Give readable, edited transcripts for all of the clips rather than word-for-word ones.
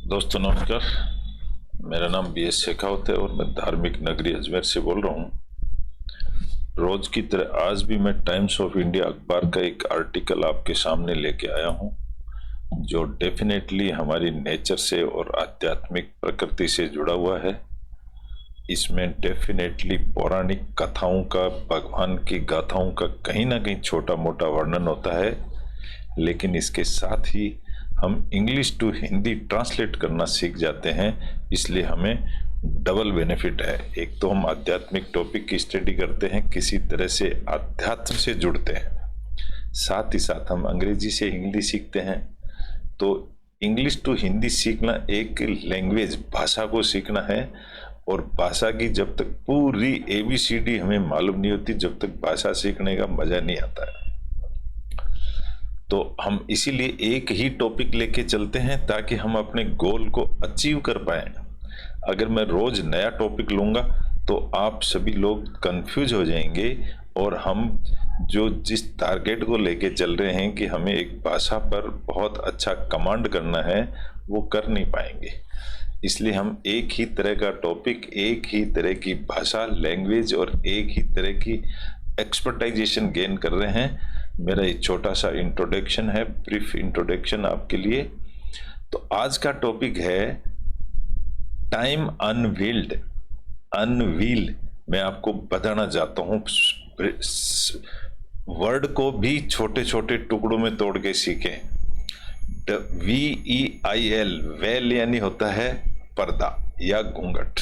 दोस्तों नमस्कार। मेरा नाम बी एस शेखावत है और मैं धार्मिक नगरी अजमेर से बोल रहा हूँ। रोज की तरह आज भी मैं टाइम्स ऑफ इंडिया अखबार का एक आर्टिकल आपके सामने लेके आया हूँ, जो डेफिनेटली हमारी नेचर से और आध्यात्मिक प्रकृति से जुड़ा हुआ है। इसमें डेफिनेटली पौराणिक कथाओं का, भगवान की गाथाओं का कहीं ना कहीं छोटा मोटा वर्णन होता है, लेकिन इसके साथ ही हम इंग्लिश टू हिंदी ट्रांसलेट करना सीख जाते हैं। इसलिए हमें डबल बेनिफिट है। एक तो हम आध्यात्मिक टॉपिक की स्टडी करते हैं, किसी तरह से आध्यात्म से जुड़ते हैं, साथ ही साथ हम अंग्रेजी से हिंदी सीखते हैं। तो इंग्लिश टू हिंदी सीखना एक लैंग्वेज, भाषा को सीखना है। और भाषा की जब तक पूरी ABCD हमें मालूम नहीं होती, जब तक भाषा सीखने का मजा नहीं आता है। तो हम इसीलिए एक ही टॉपिक लेके चलते हैं ताकि हम अपने गोल को अचीव कर पाए। अगर मैं रोज नया टॉपिक लूंगा तो आप सभी लोग कंफ्यूज हो जाएंगे और हम जो जिस टारगेट को लेके चल रहे हैं कि हमें एक भाषा पर बहुत अच्छा कमांड करना है, वो कर नहीं पाएंगे। इसलिए हम एक ही तरह का टॉपिक, एक ही तरह की भाषा, लैंग्वेज और एक ही तरह की एक्सपर्टाइजेशन गेन कर रहे हैं। मेरा एक छोटा सा इंट्रोडक्शन है, ब्रीफ इंट्रोडक्शन आपके लिए। तो आज का टॉपिक है टाइम अनवील्ड। अनवील मैं आपको बताना चाहता हूँ, वर्ड को भी छोटे छोटे टुकड़ों में तोड़ के सीखें। VEIL, वेल यानी होता है पर्दा या घूंघट।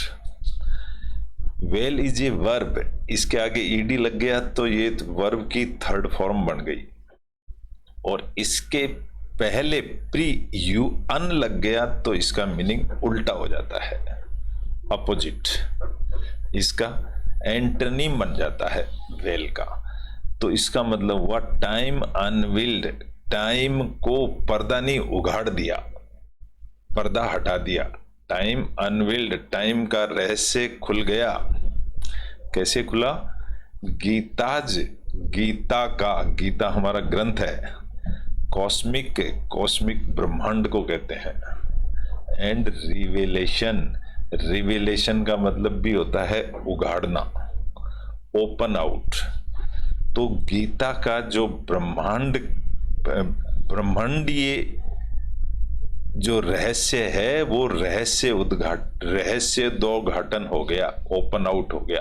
वेल इज ए वर्ब, इसके आगे ईडी लग गया तो ये वर्ब की थर्ड फॉर्म बन गई। और इसके पहले प्री यू अन लग गया तो इसका मीनिंग उल्टा हो जाता है, अपोजिट। इसका एंटोनिम बन जाता है वेल का। तो इसका मतलब हुआ टाइम अनविल्ड, टाइम को पर्दा नहीं उघाड़ दिया, पर्दा हटा दिया। टाइम अनविल्ड, टाइम का रहस्य खुल गया। कैसे खुला? गीता हमारा ग्रंथ है, कॉस्मिक ब्रह्मांड को कहते हैं। एंड रिवेलेशन का मतलब भी होता है उघाड़ना, ओपन आउट। तो गीता का जो ब्रह्मांडीय जो रहस्य है, वो रहस्य दो घाटन हो गया, ओपन आउट हो गया।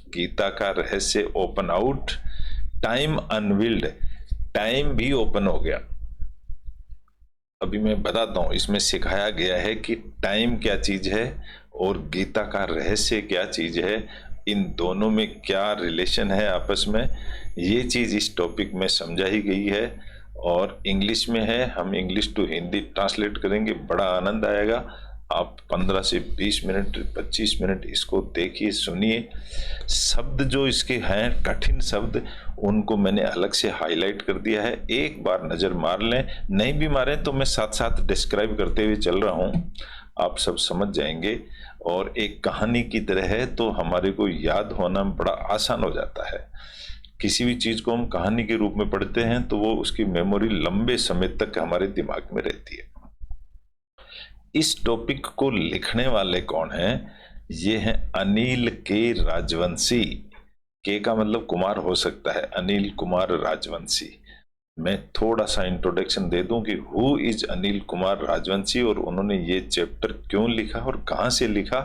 गीता का रहस्य open out, time unveiled, time भी ओपन हो गया। अभी मैं बताता हूं, इसमें सिखाया गया है कि टाइम क्या चीज है और गीता का रहस्य क्या चीज है, इन दोनों में क्या रिलेशन है आपस में। ये चीज इस टॉपिक में समझाई गई है और इंग्लिश में है। हम इंग्लिश टू हिंदी ट्रांसलेट करेंगे, बड़ा आनंद आएगा। आप 15 से 20 मिनट, 25 मिनट इसको देखिए, सुनिए। शब्द जो इसके हैं, कठिन शब्द, उनको मैंने अलग से हाईलाइट कर दिया है। एक बार नज़र मार लें, नहीं भी मारें तो मैं साथ साथ डिस्क्राइब करते हुए चल रहा हूँ, आप सब समझ जाएंगे। और एक कहानी की तरह है तो हमारे को याद होना बड़ा आसान हो जाता है। किसी भी चीज को हम कहानी के रूप में पढ़ते हैं तो वो उसकी मेमोरी लंबे समय तक हमारे दिमाग में रहती है। इस टॉपिक को लिखने वाले कौन हैं? ये हैं अनिल के राजवंशी। के का मतलब कुमार हो सकता है, अनिल कुमार राजवंशी। मैं थोड़ा सा इंट्रोडक्शन दे दूं कि हु इज अनिल कुमार राजवंशी और उन्होंने ये चैप्टर क्यों लिखा और कहां से लिखा।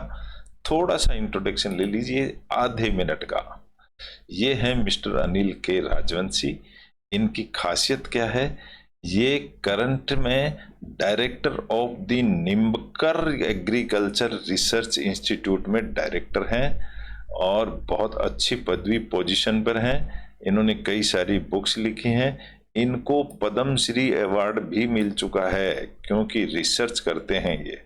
थोड़ा सा इंट्रोडक्शन ले लीजिए, आधे मिनट का। ये है मिस्टर अनिल के राजवंशी। इनकी खासियत क्या है? ये करंट में director of the Nimbkar agriculture research institute में डायरेक्टर हैं और बहुत अच्छी पदवी पोजीशन पर हैं। इन्होंने कई सारी बुक्स लिखी हैं। इनको पद्मश्री अवार्ड भी मिल चुका है क्योंकि रिसर्च करते हैं ये।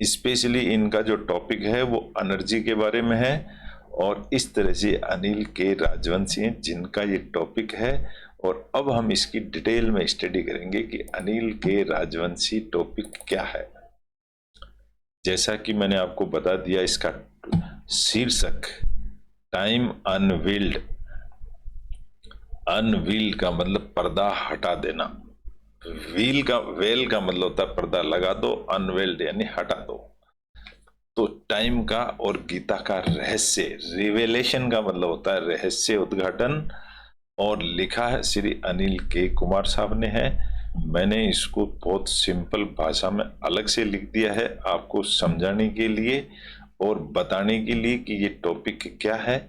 स्पेशली इनका जो टॉपिक है वो एनर्जी के बारे में है। और इस तरह से अनिल के राजवंशी हैं जिनका ये टॉपिक है। और अब हम इसकी डिटेल में स्टडी करेंगे कि अनिल के राजवंशी टॉपिक क्या है। जैसा कि मैंने आपको बता दिया, इसका शीर्षक टाइम अनवील्ड। अनवील्ड का मतलब पर्दा हटा देना। वेल का मतलब होता है पर्दा लगा दो, अनवेल्ड यानी हटा दो। तो टाइम का और गीता का रहस्य, रिवेलेशन का मतलब होता है रहस्य उद्घाटन, और लिखा है श्री अनिल के कुमार साहब ने है। मैंने इसको बहुत सिंपल भाषा में अलग से लिख दिया है आपको समझाने के लिए और बताने के लिए कि ये टॉपिक क्या है।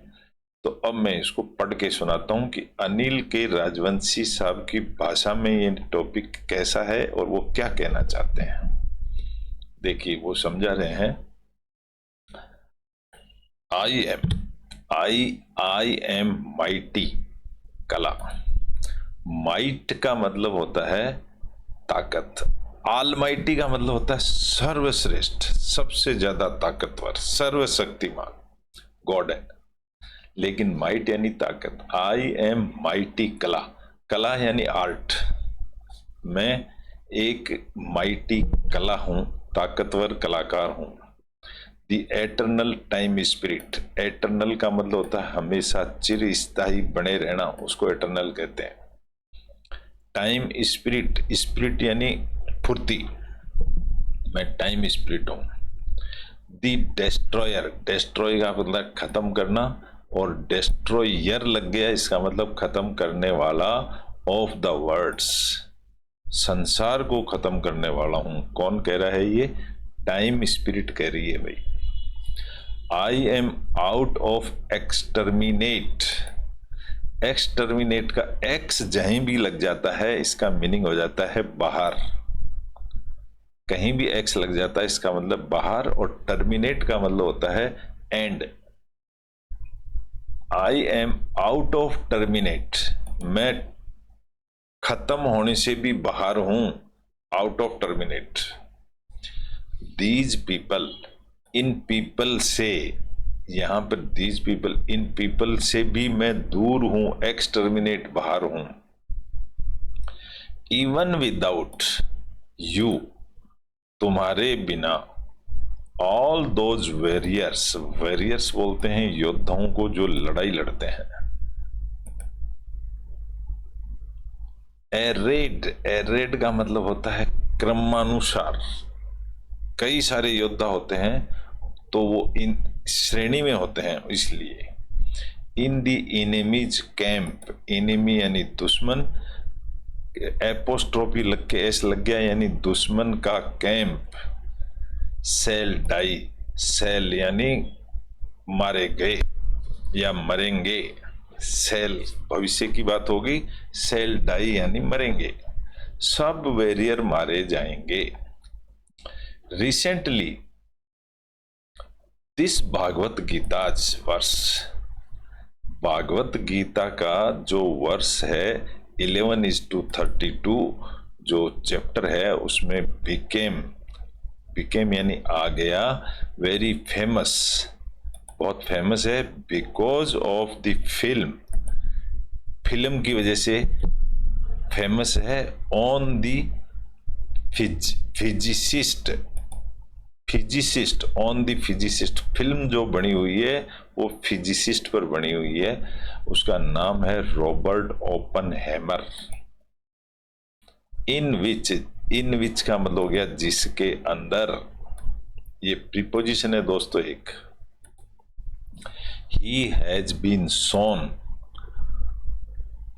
तो अब मैं इसको पढ़ के सुनाता हूं कि अनिल के राजवंशी साहब की भाषा में ये टॉपिक कैसा है और वो क्या कहना चाहते हैं। देखिए वो समझा रहे हैं, आई एम माइटी कला। माइट का मतलब होता है ताकत, ऑलमाइटी का मतलब होता है सर्वश्रेष्ठ, सबसे ज्यादा ताकतवर, सर्वशक्तिमान, गॉड है। लेकिन माइट यानी ताकत। आई एम माइटी कला, कला यानी आर्ट। मैं एक माइटी कला हूं, ताकतवर कलाकार हूं। The eternal time spirit, eternal का मतलब होता है हमेशा चिर स्थायी बने रहना, उसको एटर्नल कहते हैं। टाइम स्पिरिट, स्पिरिट यानी फुर्ती, मैं टाइम स्पिरिट हूं। द डेस्ट्रॉयर, डेस्ट्रॉय का मतलब खत्म करना, और डेस्ट्रॉयर लग गया इसका मतलब खत्म करने वाला, ऑफ द वर्ड्स, संसार को खत्म करने वाला हूं। कौन कह रहा है ये? टाइम स्पिरिट कह रही है भाई। I am out of exterminate, exterminate का एक्स जहीं भी लग जाता है इसका मीनिंग हो जाता है बाहर, कहीं भी एक्स लग जाता है इसका मतलब बाहर, और टर्मिनेट का मतलब होता है and. I am out of terminate, मैं खत्म होने से भी बाहर हूं, out of terminate. These people, in people से, यहां पर दीज पीपल, इन पीपल से भी मैं दूर हूं, एक्सटर्मिनेट बाहर हूं। इवन विदाउट यू, तुम्हारे बिना, ऑल दोज वेरियर्स, वेरियर्स बोलते हैं योद्धाओं को जो लड़ाई लड़ते हैं। एरेड, एरेड का मतलब होता है क्रमानुसार, कई सारे योद्धा होते हैं तो वो इन श्रेणी में होते हैं इसलिए। इन दी एनिमीज कैंप, एनिमी यानी दुश्मन, एपोस्ट्रोफी लग के एस लग गया यानी दुश्मन का कैंप। सेल डाई, सेल यानी मारे गए या मरेंगे, सेल भविष्य की बात होगी, सेल डाई यानी मरेंगे, सब वेरियर मारे जाएंगे। रिसेंटली दिस भागवत गीता वर्ष, भागवत गीता का जो वर्ष है 11:32, जो चैप्टर है उसमें बिकेम, बिकेम यानी आ गया, वेरी फेमस, बहुत फेमस है, because of the film, film की वजह से फेमस है। On the physicist, physicist, on the physicist, film जो बनी हुई है वो फिजिसिस्ट पर बनी हुई है, उसका नाम है रॉबर्ट ओपनहेमर। इन विच, इन विच का मतलब हो गया जिसके अंदर, ये प्रीपोजिशन है दोस्तों एक। ही हैज बीन सोन,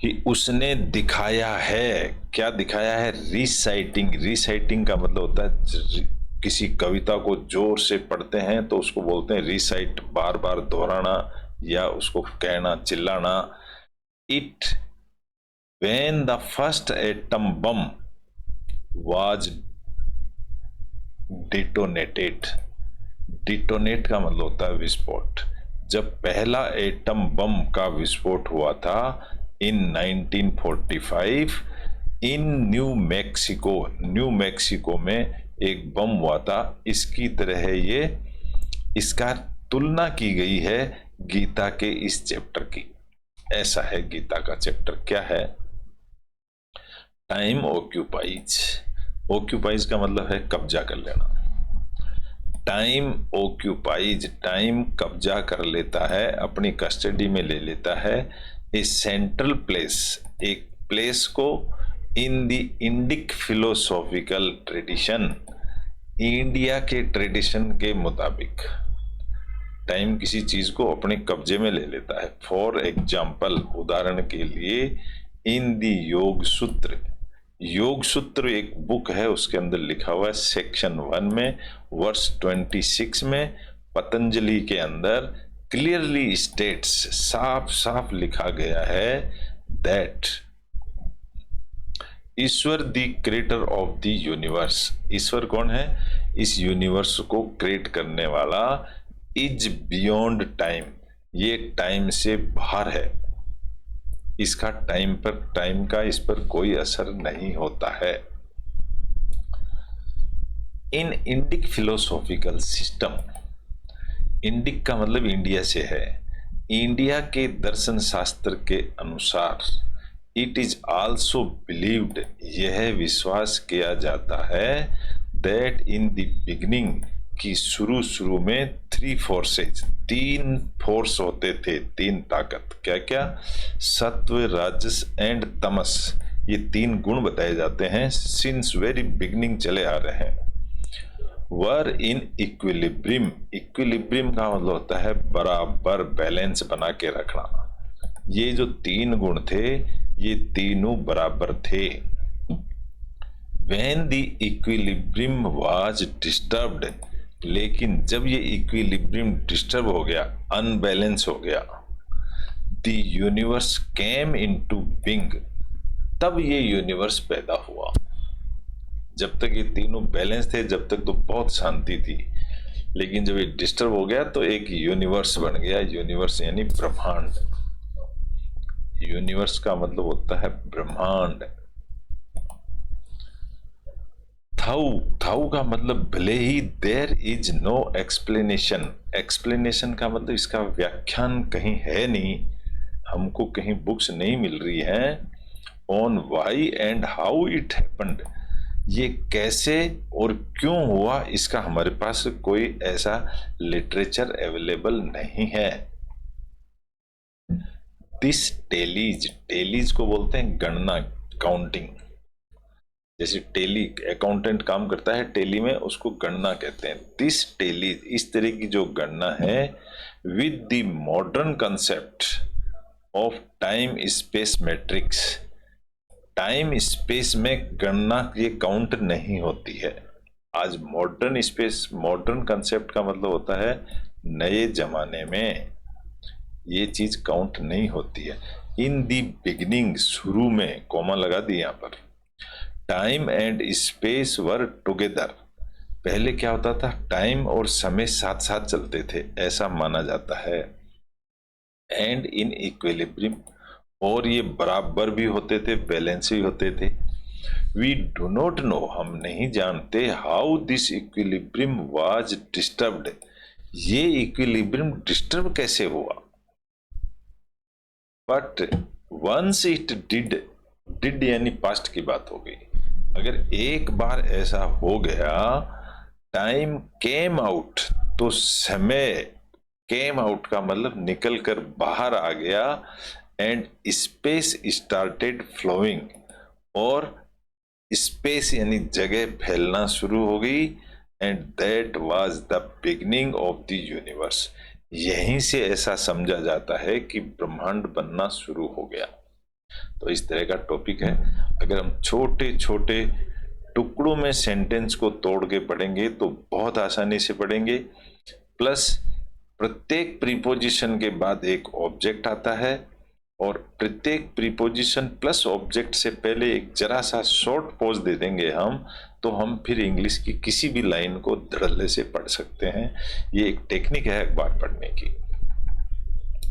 कि उसने दिखाया है, क्या दिखाया है? रिसाइटिंग, रिसाइटिंग का मतलब होता है किसी कविता को जोर से पढ़ते हैं तो उसको बोलते हैं रिसाइट, बार बार दोहराना या उसको कहना, चिल्लाना। It when the first atom bomb was detonated, detonate का मतलब होता है विस्फोट, जब पहला एटम बम का विस्फोट हुआ था इन 1945 इन न्यू मैक्सिको, न्यू मैक्सिको में एक बम हुआ था, इसकी तरह ये, इसका तुलना की गई है गीता के इस चैप्टर की। ऐसा है गीता का चैप्टर, क्या है? टाइम ऑक्यूपाइज, ऑक्यूपाइज का मतलब है कब्जा कर लेना। टाइम ऑक्यूपाइज, टाइम कब्जा कर लेता है, अपनी कस्टडी में ले लेता है। ए सेंट्रल प्लेस, एक प्लेस को in the Indic philosophical tradition, India के ट्रेडिशन के मुताबिक टाइम किसी चीज को अपने कब्जे में ले लेता है। फॉर एग्जाम्पल, उदाहरण के लिए, इन द योग सूत्र, योग सूत्र एक बुक है, उसके अंदर लिखा हुआ है सेक्शन 1 में वर्ष 26 में, पतंजलि के अंदर क्लियरली स्टेट्स, साफ साफ लिखा गया है that Ishwar the creator of the universe, ईश्वर कौन है, इस यूनिवर्स को क्रिएट करने वाला, इज बियॉन्ड टाइम, ये टाइम से बाहर है, इसका टाइम का इस पर कोई असर नहीं होता है। इन इंडिक फिलोसॉफिकल सिस्टम, इंडिक का मतलब इंडिया से है, इंडिया के दर्शन शास्त्र के अनुसार इट इज आल्सो बिलीव्ड, यह विश्वास किया जाता है दैट इन द बिगिनिंग, कि शुरू में 3 फोर्सेज, 3 फोर्स होते थे, 3 ताकत, क्या क्या, सत्व, राजस एंड तमस, ये 3 गुण बताए जाते हैं, सिंस वेरी बिगिनिंग चले आ रहे हैं। वर इन इक्विलिब्रियम, इक्विलिब्रियम का मतलब होता है बराबर, बैलेंस बना के रखना, ये जो 3 गुण थे ये तीनों बराबर थे। When the equilibrium was disturbed, लेकिन जब ये इक्विलिब्रियम डिस्टर्ब हो गया, अनबैलेंस हो गया, the universe came into being, तब ये यूनिवर्स पैदा हुआ। जब तक ये तीनों बैलेंस थे, जब तक तो बहुत शांति थी, लेकिन जब ये डिस्टर्ब हो गया तो एक यूनिवर्स बन गया, यूनिवर्स यानी ब्रह्मांड, यूनिवर्स का मतलब होता है ब्रह्मांड। थाउ का मतलब भले ही there is no explanation, explanation का मतलब इसका व्याख्यान कहीं है नहीं, हमको कहीं बुक्स नहीं मिल रही है, on why and how it happened, ये कैसे और क्यों हुआ, इसका हमारे पास कोई ऐसा लिटरेचर अवेलेबल नहीं है। दिस टेलीज, टेलीज को बोलते हैं गणना, काउंटिंग, जैसे टेली अकाउंटेंट काम करता है टेली में, उसको गणना कहते हैं। दिस टेली, इस तरह की जो गणना है, with the modern concept of time space matrix, time space में गणना ये काउंट नहीं होती है। आज मॉडर्न स्पेस, मॉडर्न कंसेप्ट का मतलब होता है नए जमाने में ये चीज काउंट नहीं होती है। इन दी बिगिनिंग, शुरू में, कॉमा लगा दी यहां पर, time and space were together, पहले क्या होता था, टाइम और समय साथ साथ चलते थे, ऐसा माना जाता है। एंड इन इक्विलिब्रियम, और ये बराबर भी होते थे, बैलेंस भी होते थे। वी डू नॉट नो, हम नहीं जानते, how this equilibrium was disturbed, ये इक्विलिब्रियम डिस्टर्ब कैसे हुआ। But once it did, did यानी पास्ट की बात हो गई, अगर एक बार ऐसा हो गया, टाइम केम आउट, तो समय, केम आउट का मतलब निकल कर बाहर आ गया, एंड स्पेस स्टार्टेड फ्लोइंग, और स्पेस यानी जगह फैलना शुरू हो गई, and that was the beginning of the universe, यहीं से ऐसा समझा जाता है कि ब्रह्मांड बनना शुरू हो गया। तो इस तरह का टॉपिक है। अगर हम छोटे छोटे टुकड़ों में सेंटेंस को तोड़ के पढ़ेंगे तो बहुत आसानी से पढ़ेंगे। प्लस प्रत्येक प्रीपोजिशन के बाद एक ऑब्जेक्ट आता है, और प्रत्येक प्रीपोजिशन प्लस ऑब्जेक्ट से पहले एक जरा सा शॉर्ट पॉज दे देंगे हम, तो हम फिर इंग्लिश की किसी भी लाइन को धड़ल्ले से पढ़ सकते हैं। ये एक टेक्निक है अखबार पढ़ने की।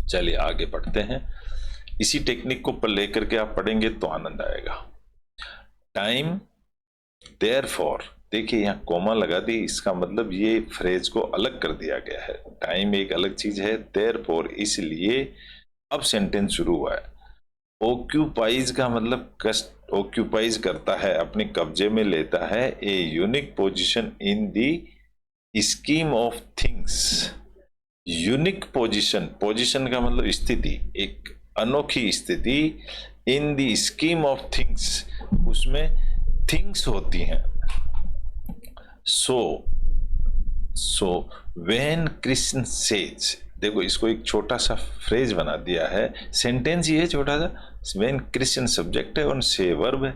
चलिए आगे पढ़ते हैं। इसी टेक्निक को लेकर के आप पढ़ेंगे तो आनंद आएगा। टाइम, देयरफॉर, देखिए यहाँ कोमा लगा दी, इसका मतलब ये फ्रेज को अलग कर दिया गया है। टाइम एक अलग चीज है, देयरफॉर इसलिए अब सेंटेंस शुरू हुआ है। ऑक्यूपाइज का मतलब कष्ट, ऑक्यूपाइज करता है, अपने कब्जे में लेता है, a unique position in the scheme of things. Unique position, position का मतलब स्थिति, एक अनोखी स्थिति, इन दी स्कीम ऑफ थिंग्स, उसमें थिंग्स होती हैं। सो व्हेन कृष्ण सेज, देखो इसको एक छोटा सा फ्रेज बना दिया है, सेंटेंस ही है छोटा सा। व्हेन कृष्ण सब्जेक्ट है और से वर्ब है।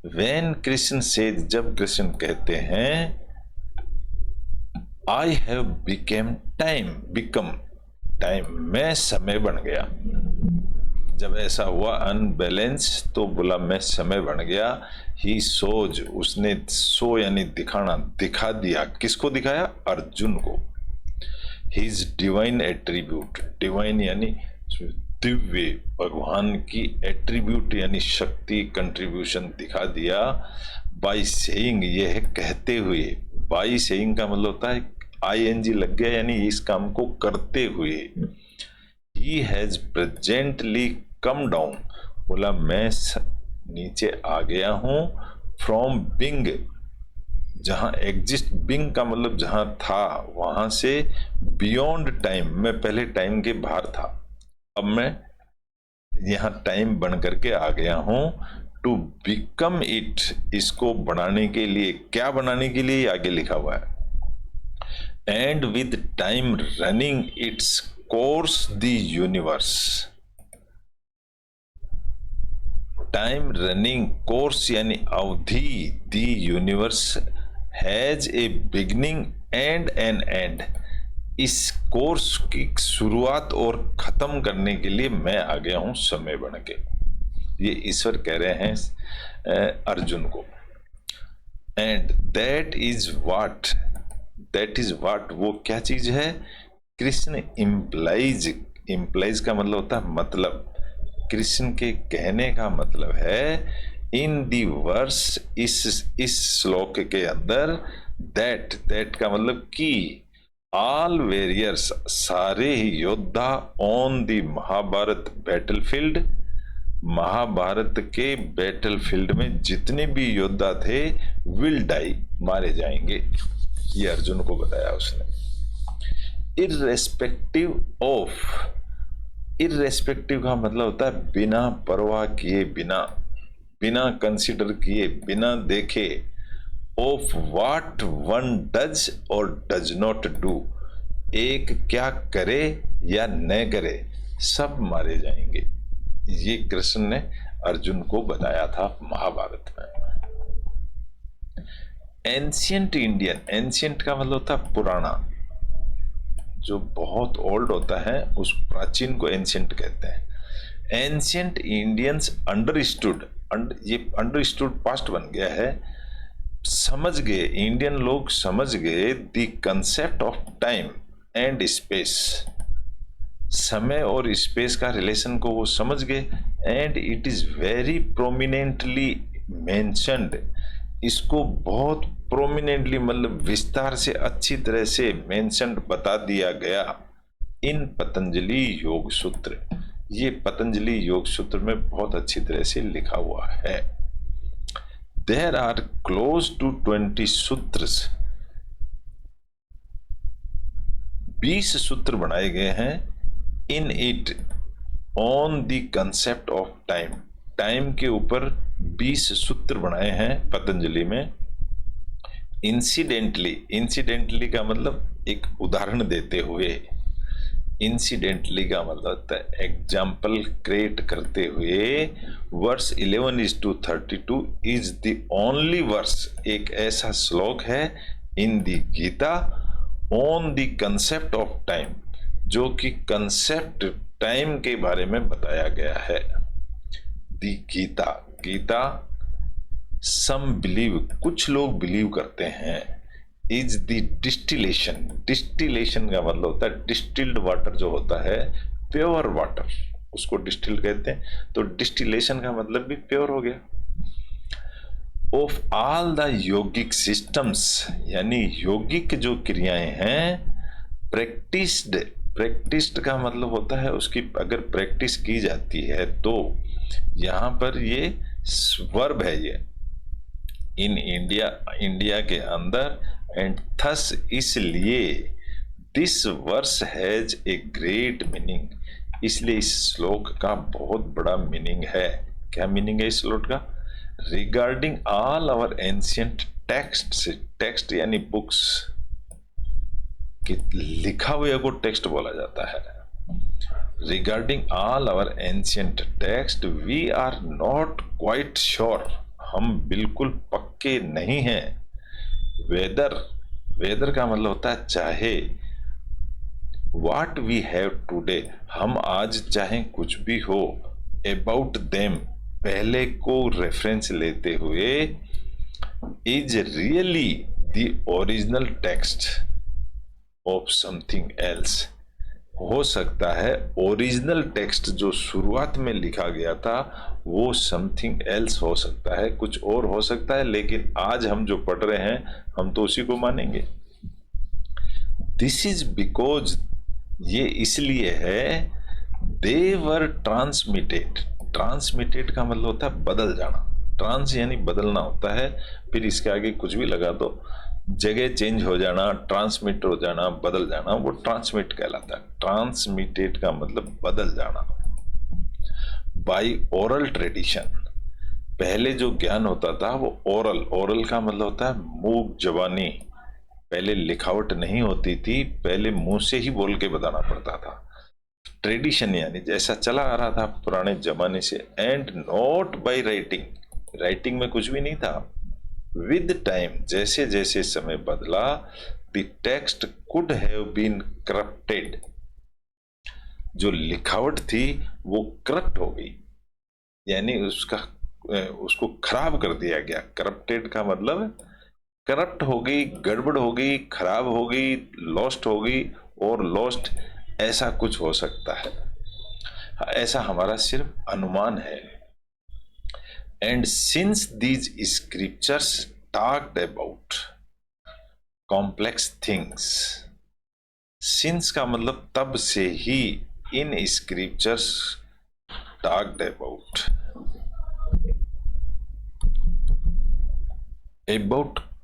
व्हेन कृष्ण सेज, जब कृष्ण कहते हैं I have became time, become time, मैं समय बन गया। जब ऐसा हुआ अनबैलेंस तो बोला मैं समय बन गया। ही सोज, उसने सो यानी दिखाना, दिखा दिया। किसको दिखाया? अर्जुन को। हिज डिवाइन एट्रीब्यूट, डिवाइन यानी दिव्य, भगवान की एट्रीब्यूट यानी शक्ति, कंट्रीब्यूशन दिखा दिया। बाई सेइंग, यह कहते हुए। बाई सेइंग का मतलब होता है आईएनजी लग गया, यानी इस काम को करते हुए। He has presently come down, बोला मैं नीचे आ गया हूं। फ्रॉम बिंग, जहां एग्जिस्ट, बिंग का मतलब जहां था वहां से, बियॉन्ड टाइम, मैं पहले टाइम के बाहर था, अब मैं यहां टाइम बन करके आ गया हूं। टू बिकम इट, इसको बनाने के लिए, क्या बनाने के लिए आगे लिखा हुआ है। And with time running its course the universe, time running course यानी अवधि, the universe has a beginning and an end, इस कोर्स की शुरुआत और खत्म करने के लिए मैं आ गया हूं समय बन के। ये ईश्वर कह रहे हैं अर्जुन को। And that is what, that is what, वो क्या चीज है? कृष्ण इम्प्लाइज, इम्प्लाइज का मतलब होता है मतलब, कृष्ण के कहने का मतलब है इन दी वर्स, इस श्लोक के अंदर, दैट, दैट का मतलब कि, ऑल वेरियर्स, सारे ही योद्धा, on the Mahabharata battlefield, Mahabharata के बैटलफील्ड में जितने भी योद्धा थे, विल डाई, मारे जाएंगे। ये अर्जुन को बताया उसने। इररेस्पेक्टिव ऑफ, इररेस्पेक्टिव का मतलब होता है बिना परवाह किए, बिना, बिना कंसिडर किए, बिना देखे, ऑफ व्हाट वन डज और डज नॉट डू, एक क्या करे या न करे, सब मारे जाएंगे। ये कृष्ण ने अर्जुन को बताया था महाभारत में। एंशियंट इंडियन, एंशियंट का मतलब होता है पुराना, जो बहुत ओल्ड होता है उस प्राचीन को एंशियंट कहते हैं। एंशियंट इंडियंस अंडरस्टूड, ये अंडरस्टूड पास्ट बन गया है, समझ गए, इंडियन लोग समझ गए the concept of time and space, समय और स्पेस का रिलेशन को वो समझ गए। And it is very prominently mentioned, इसको बहुत प्रोमिनेंटली मतलब विस्तार से, अच्छी तरह से मेंशन्ड, बता दिया गया इन पतंजलि योग सूत्र, ये पतंजलि योग सूत्र में बहुत अच्छी तरह से लिखा हुआ है। There are close to 20 sutras, 20 सूत्र बनाए गए हैं in it on the concept of time, time के ऊपर 20 सूत्र बनाए हैं पतंजलि में। इंसिडेंटली, इंसिडेंटली का मतलब एक उदाहरण देते हुए, इंसिडेंटली का मतलब होता है एग्जाम्पल क्रिएट करते हुए। Verse 11:32 is the only verse, एक ऐसा श्लोक है in the Gita on the concept of time, जो कि कंसेप्ट टाइम के बारे में बताया गया है। दी गीता, गीता सम बिलीव, कुछ लोग बिलीव करते हैं, इज द डिस्टिलेशन, डिस्टिलेशन का मतलब होता है डिस्टिल्ड वाटर जो होता है, प्योर वाटर, उसको डिस्टिल्ड कहते हैं। तो डिस्टिलेशन का मतलब भी प्योर हो गया। Of all the yogic systems, यानी योगिक जो क्रियाएं हैं, प्रैक्टिस्ड, प्रैक्टिस्ड का मतलब होता है उसकी अगर प्रैक्टिस की जाती है तो, यहां पर ये वर्ब है ये, इन इंडिया, इंडिया के अंदर, एंड थस, इसलिए, this verse has a great meaning, इसलिए इस श्लोक का बहुत बड़ा मीनिंग है। क्या मीनिंग है इस श्लोक का? Regarding all our ancient text, text यानी बुक्स कि लिखा हुए को टेक्स्ट बोला जाता है। Regarding all our ancient text we are not quite sure, हम बिल्कुल पक्के नहीं हैं। वेदर, वेदर का मतलब होता है चाहे, व्हाट वी हैव टुडे, हम आज चाहे कुछ भी हो, अबाउट देम पहले को रेफरेंस लेते हुए, is really the original text of something else, हो सकता है ओरिजिनल टेक्स्ट जो शुरुआत में लिखा गया था वो समथिंग एल्स हो सकता है, कुछ और हो सकता है, लेकिन आज हम जो पढ़ रहे हैं हम तो उसी को मानेंगे। दिस इज बिकॉज, ये इसलिए है, दे वर ट्रांसमिटेड, ट्रांसमिटेड का मतलब होता है बदल जाना, ट्रांस यानी बदलना होता है, फिर इसके आगे कुछ भी लगा दो, जगह चेंज हो जाना, ट्रांसमिट हो जाना, बदल जाना, वो ट्रांसमिट कहलाता है। ट्रांसमिटेड का मतलब बदल जाना। बाय ओरल ट्रेडिशन, पहले जो ज्ञान होता था वो ओरल, ओरल का मतलब होता है मूक जबानी, पहले लिखावट नहीं होती थी, पहले मुंह से ही बोल के बताना पड़ता था। ट्रेडिशन यानी जैसा चला आ रहा था पुराने जमाने से, and not by writing, writing में कुछ भी नहीं था। विद टाइम, जैसे जैसे समय बदला, the text could have been corrupted, जो लिखावट थी वो करप्ट हो गई, यानी उसको खराब कर दिया गया। करप्टेड का मतलब करप्ट हो गई, गड़बड़ हो गई, खराब हो गई, लॉस्ट हो गई, और लॉस्ट ऐसा कुछ हो सकता है, ऐसा हमारा सिर्फ अनुमान है। And since these scriptures talked about complex things, since का मतलब तब से ही, इन scriptures talked about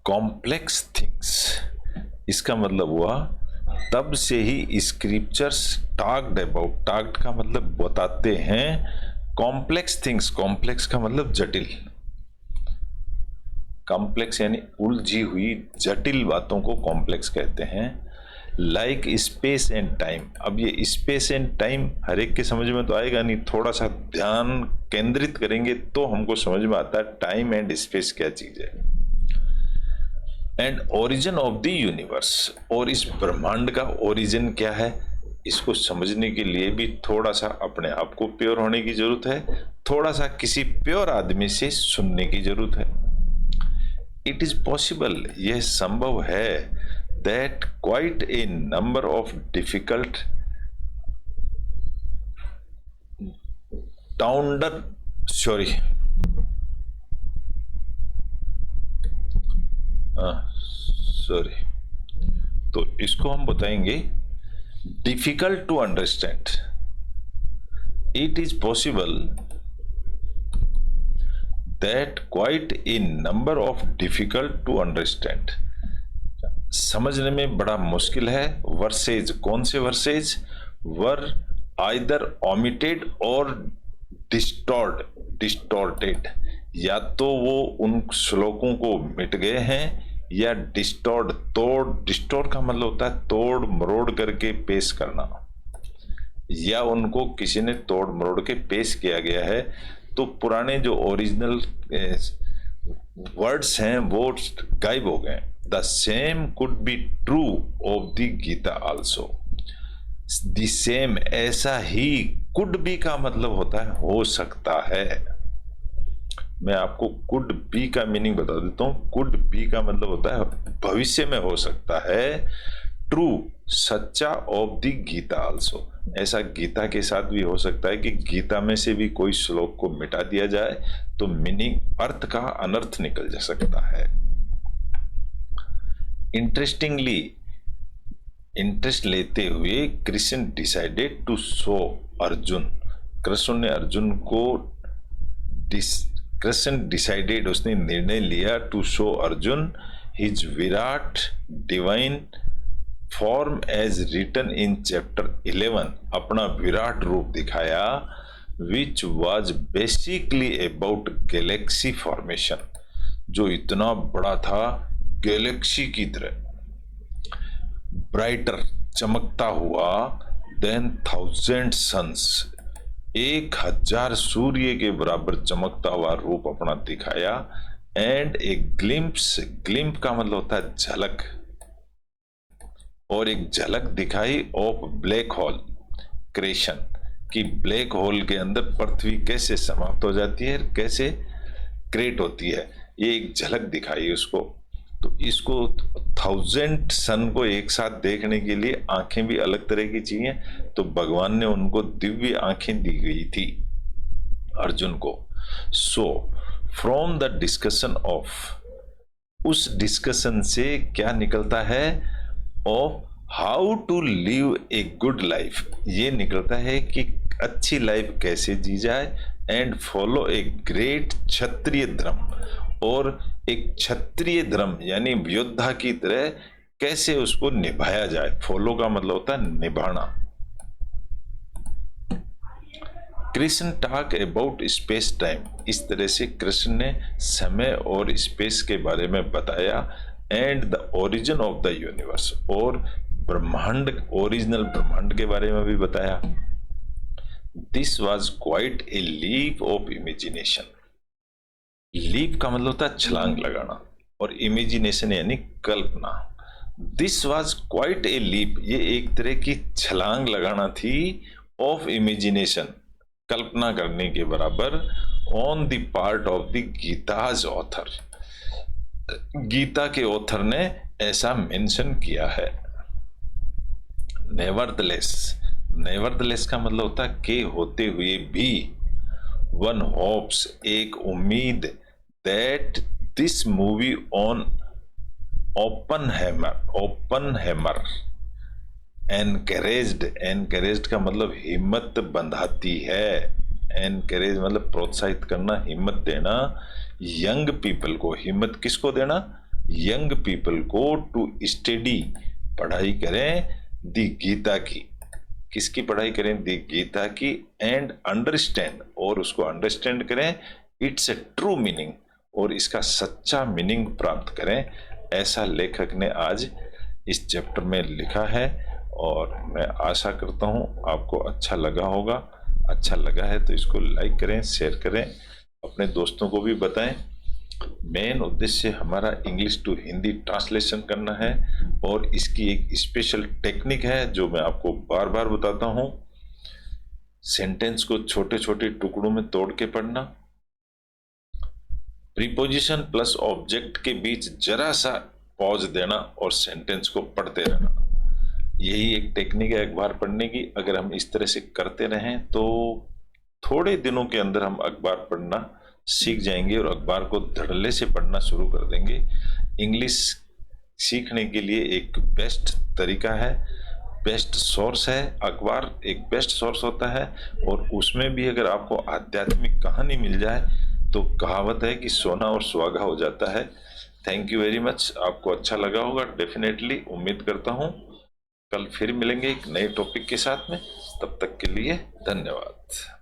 complex things, इसका मतलब हुआ तब से ही स्क्रिप्चर्स टॉक्ड अबाउट, टॉक्ड का मतलब बताते हैं, कॉम्प्लेक्स थिंग्स, कॉम्प्लेक्स का मतलब जटिल, कॉम्प्लेक्स यानी उलझी हुई जटिल बातों को कॉम्प्लेक्स कहते हैं। लाइक स्पेस एंड टाइम, अब ये स्पेस एंड टाइम हर एक के समझ में तो आएगा नहीं, थोड़ा सा ध्यान केंद्रित करेंगे तो हमको समझ में आता है टाइम एंड स्पेस क्या चीज है। And origin of the universe, और इस ब्रह्मांड का ओरिजिन क्या है, इसको समझने के लिए भी थोड़ा सा अपने आप को प्योर होने की जरूरत है, थोड़ा सा किसी प्योर आदमी से सुनने की जरूरत है। इट इज पॉसिबल, यह संभव है, that quite a number of difficult to under sorry sorry तो इसको हम बताएंगे difficult to understand. It is possible that quite a number of difficult to understand, समझने में बड़ा मुश्किल है। वर्सेज, कौन से वर्सेज, वर आइदर ओमिटेड और डिस्टॉर्टेड, या तो वो उन श्लोकों को मिट गए हैं, या डिस्टॉर्ट, डिस्टॉर्ट का मतलब होता है तोड़ मरोड़ करके पेश करना, या उनको किसी ने तोड़ मरोड़ के पेश किया गया है। तो पुराने जो ओरिजिनल वर्ड्स हैं वो गायब हो गए। The same could be true of the Gita also, the same ऐसा ही, कुड बी का मतलब होता है हो सकता है। मैं आपको कुड बी का मीनिंग बता देता हूं। कुड बी का मतलब होता है भविष्य में हो सकता है, ट्रू सच्चा ऑफ द गीता आल्सो, ऐसा गीता के साथ भी हो सकता है कि गीता में से भी कोई श्लोक को मिटा दिया जाए तो मीनिंग, अर्थ का अनर्थ निकल जा सकता है। इंटरेस्टिंगली, इंटरेस्ट लेते हुए Krishna decided to show Arjun, Krishna ने अर्जुन को कृष्ण डिसाइडेड, उसने निर्णय लिया, to show Arjun his virat divine form as written in chapter 11, अपना विराट रूप दिखाया which was basically about galaxy formation, जो इतना बड़ा था गैलेक्सी की तरह, ब्राइटर चमकता हुआ, देन 1000 सन्स, 1000 सूर्य के बराबर चमकता हुआ रूप अपना दिखाया, एंड ए ग्लिम्प्स, ग्लिम्प का मतलब होता है झलक, और एक झलक दिखाई ऑफ ब्लैक होल क्रिएशन, कि ब्लैक होल के अंदर पृथ्वी कैसे समाप्त हो जाती है, कैसे क्रिएट होती है, ये एक झलक दिखाई उसको। तो इसको 1000 सन को एक साथ देखने के लिए आंखें भी अलग तरह की चाहिए, तो भगवान ने उनको दिव्य आंखें दी गई थी अर्जुन को। So from the discussion of, उस डिस्कशन से क्या निकलता है, of how to live a good life, ये निकलता है कि अच्छी लाइफ कैसे जी जाए, and follow a great kshatriya dharma, और एक क्षत्रिय धर्म यानी योद्धा की तरह कैसे उसको निभाया जाए। फॉलो का मतलब होता है निभाना। Krishna talk about space time, इस तरह से कृष्ण ने समय और स्पेस के बारे में बताया, and the origin of the universe, और ब्रह्मांड, ओरिजिनल ब्रह्मांड के बारे में भी बताया। This was quite a leap of imagination, leap का मतलब होता है छलांग लगाना, और इमेजिनेशन यानी कल्पना। This was quite a leap, ये एक तरह की छलांग लगाना थी, ऑफ इमेजिनेशन, कल्पना करने के बराबर, on the part of the Gita's author, Gita के ऑथर ने ऐसा मेंशन किया है। नेवरदलेस, नेवरदलेस का मतलब होता है के होते हुए भी, वन होप्स, एक उम्मीद, that this movie on Oppenheimer, Oppenheimer encouraged, encouraged का मतलब हिम्मत बंधाती है, एनकरेज मतलब प्रोत्साहित करना, हिम्मत देना, यंग पीपल को, हिम्मत किसको देना, यंग पीपल को, टू स्टडी, पढ़ाई करें, दी गीता की, किसकी पढ़ाई करें, दी गीता की, एंड अंडरस्टैंड, और उसको अंडरस्टैंड करें, इट्स ए ट्रू मीनिंग, और इसका सच्चा मीनिंग प्राप्त करें। ऐसा लेखक ने आज इस चैप्टर में लिखा है, और मैं आशा करता हूं आपको अच्छा लगा होगा। अच्छा लगा है तो इसको लाइक करें, शेयर करें, अपने दोस्तों को भी बताएं। मेन उद्देश्य हमारा इंग्लिश टू हिंदी ट्रांसलेशन करना है, और इसकी एक स्पेशल टेक्निक है जो मैं आपको बार बार बताता हूं। सेंटेंस को छोटे छोटे टुकड़ों में तोड़ के पढ़ना, प्रीपोजिशन प्लस ऑब्जेक्ट के बीच जरा सा पॉज देना, और सेंटेंस को पढ़ते रहना। यही एक टेक्निक है अखबार पढ़ने की। अगर हम इस तरह से करते रहें तो थोड़े दिनों के अंदर हम अखबार पढ़ना सीख जाएंगे, और अखबार को धड़ल्ले से पढ़ना शुरू कर देंगे। इंग्लिश सीखने के लिए एक बेस्ट तरीका है, बेस्ट सोर्स है अखबार, एक बेस्ट सोर्स होता है, और उसमें भी अगर आपको आध्यात्मिक कहानी मिल जाए तो कहावत है कि सोना और सुहागा हो जाता है। थैंक यू वेरी मच, आपको अच्छा लगा होगा डेफिनेटली, उम्मीद करता हूँ। कल फिर मिलेंगे एक नए टॉपिक के साथ में, तब तक के लिए धन्यवाद।